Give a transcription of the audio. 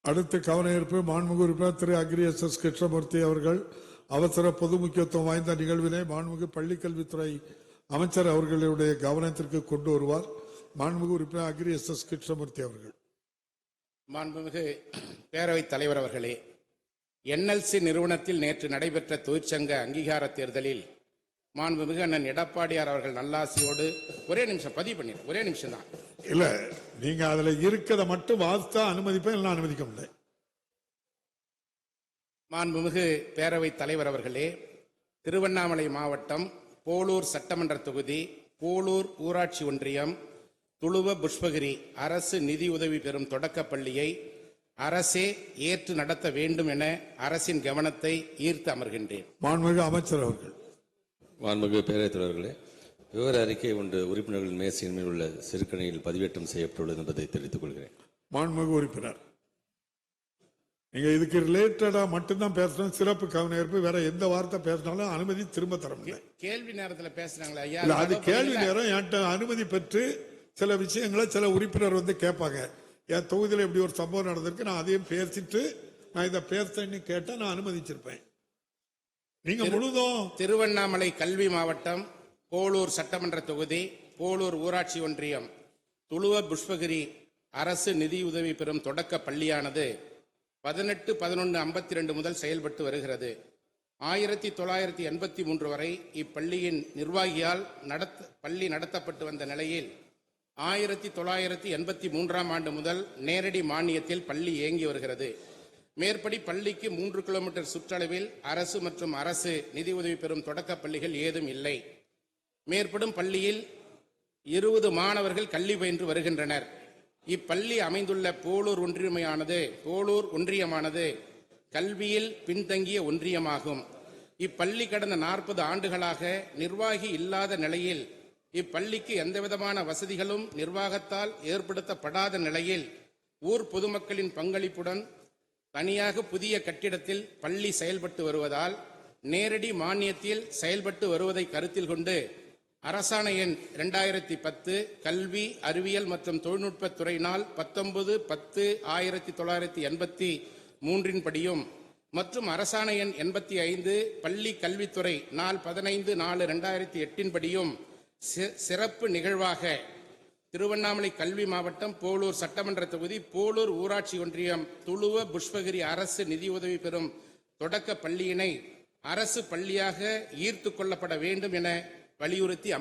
அடுத்து கவன ஈர்ப்பு மாண்புமிகு உறுப்பினர் திரு அக்ரி எஸ் கிருஷ்ணமூர்த்தி அவர்கள் அவசர பொது முக்கியத்துவம் வாய்ந்த நிகழ்வினை மாண்புமிகு பள்ளிக்கல்வித்துறை அமைச்சர் அவர்களுடைய கவனத்திற்கு கொண்டு வருவார். மாண்புமிகு உறுப்பினர் அக்ரி எஸ் கிருஷ்ணமூர்த்தி அவர்கள். மாண்புமிகு பேரவைத் தலைவர் அவர்களே, NLC நிறுவனத்தில் நேற்று நடைபெற்ற தொழிற்சங்க அங்கீகார தேர்தலில் மாண்புமிகு அண்ணன் எடப்பாடியார் அவர்கள் நல்லாசியோடு ஒரே நிமிஷம் பதிவு பண்ணிடுறேன். ஒரே நிமிஷம் தான். இல்ல, நீங்க அதுல இருக்கிறத மட்டும் வாசித்தா அனுமதிப்பேன், இல்லை அனுமதிக்க முடியல. மாண்புமிகு பேரவைத் தலைவர் அவர்களே, திருவண்ணாமலை மாவட்டம் போலூர் சட்டமன்ற தொகுதி போலூர் ஊராட்சி ஒன்றியம் துளுவ புஷ்பகிரி அரசு நிதி உதவி பெறும் தொடக்கப் பள்ளியை அரசே ஏற்று நடத்த வேண்டும் என அரசின் கவனத்தை ஈர்த்து அமர்கின்றேன். மாண்புமிகு அமைச்சர் அவர்கள். மாண்புமிகு பேரவைத் தலைவர்களே, விவர அறிக்கை ஒன்று உறுப்பினர்கள் மேசையின் மேல் உள்ள சிறுகணையில் பதிவேற்றம் செய்யப்பட்டுள்ளது என்பதை தெரிவித்துக் கொள்கிறேன். மாண்புமிகு உறுப்பினர், நீங்க இதுக்கு ரிலேட்டடா மட்டும்தான் பேசணும். சிறப்பு கவன ஈர்ப்பு வேற எந்த வார்த்தை பேசினாலும் அனுமதி திரும்ப தர முடியும். கேள்வி நேரத்தில் பேசுறாங்களா ஐயா? அது கேள்வி நேரம். என்கிட்ட அனுமதி பெற்று சில விஷயங்களை சில உறுப்பினர் கேட்பாங்க. என் தொகுதியில் இப்படி ஒரு சம்பவம் நடந்திருக்கு, நான் அதையும் பேசிட்டு நான் இதை பேசுறேன்னு கேட்டா நான் அனுமதிச்சிருப்பேன். நீங்க முழுதும் திருவண்ணாமலை கல்வி மாவட்டம் போலூர் சட்டமன்ற தொகுதி போலூர் ஊராட்சி ஒன்றியம் துளுவ புஷ்பகிரி அரசு நிதியுதவி பெறும் தொடக்க பள்ளியானது 18/11/52 முதல் செயல்பட்டு வருகிறது. 1983 வரை இப்பள்ளியின் நிர்வாகியால் பள்ளி நடத்தப்பட்டு வந்த நிலையில் 1983ஆம் ஆண்டு முதல் நேரடி மானியத்தில் பள்ளி இயங்கி வருகிறது. மேற்படி பள்ளிக்கு 3 கிலோமீட்டர் சுற்றளவில் அரசு மற்றும் அரசு நிதி உதவி பெறும் தொடக்க பள்ளிகள் ஏதும் இல்லை. மேற்படும் பள்ளியில் 20 மாணவர்கள் கல்வி பயின்று வருகின்றனர். இப்பள்ளி அமைந்துள்ள போலூர் ஒன்றியமானது கல்வியில் பின்தங்கிய ஒன்றியமாகும். இப்பள்ளி கடந்த 40 ஆண்டுகளாக நிர்வாகி இல்லாத நிலையில் இப்பள்ளிக்கு எந்தவிதமான வசதிகளும் நிர்வாகத்தால் ஏற்படுத்தப்படாத நிலையில் ஊர் பொதுமக்களின் பங்களிப்புடன் தனியாக புதிய கட்டிடத்தில் பள்ளி செயல்பட்டு வருவதால் நேரடி மானியத்தில் செயல்பட்டு வருவதை கருத்தில் கொண்டு அரசாணை எண் 2010 கல்வி அறிவியல் மற்றும் தொழில்நுட்பத் துறையினால் 19/10/1983 படியும் மற்றும் அரசாணை எண் 85 பள்ளி கல்வித்துறை நாள் 15/4/2008 படியும் சிறப்பு நிகழ்வாக திருவண்ணாமலை கல்வி மாவட்டம் போலூர் சட்டமன்ற தொகுதி போலூர் ஊராட்சி ஒன்றியம் துளுவ புஷ்பகிரி அரசு நிதி உதவி பெறும் தொடக்க பள்ளியினை அரசு பள்ளியாக ஈர்த்து கொள்ளப்பட வேண்டும் என வலியுறுத்தி அமர்கிறேன்.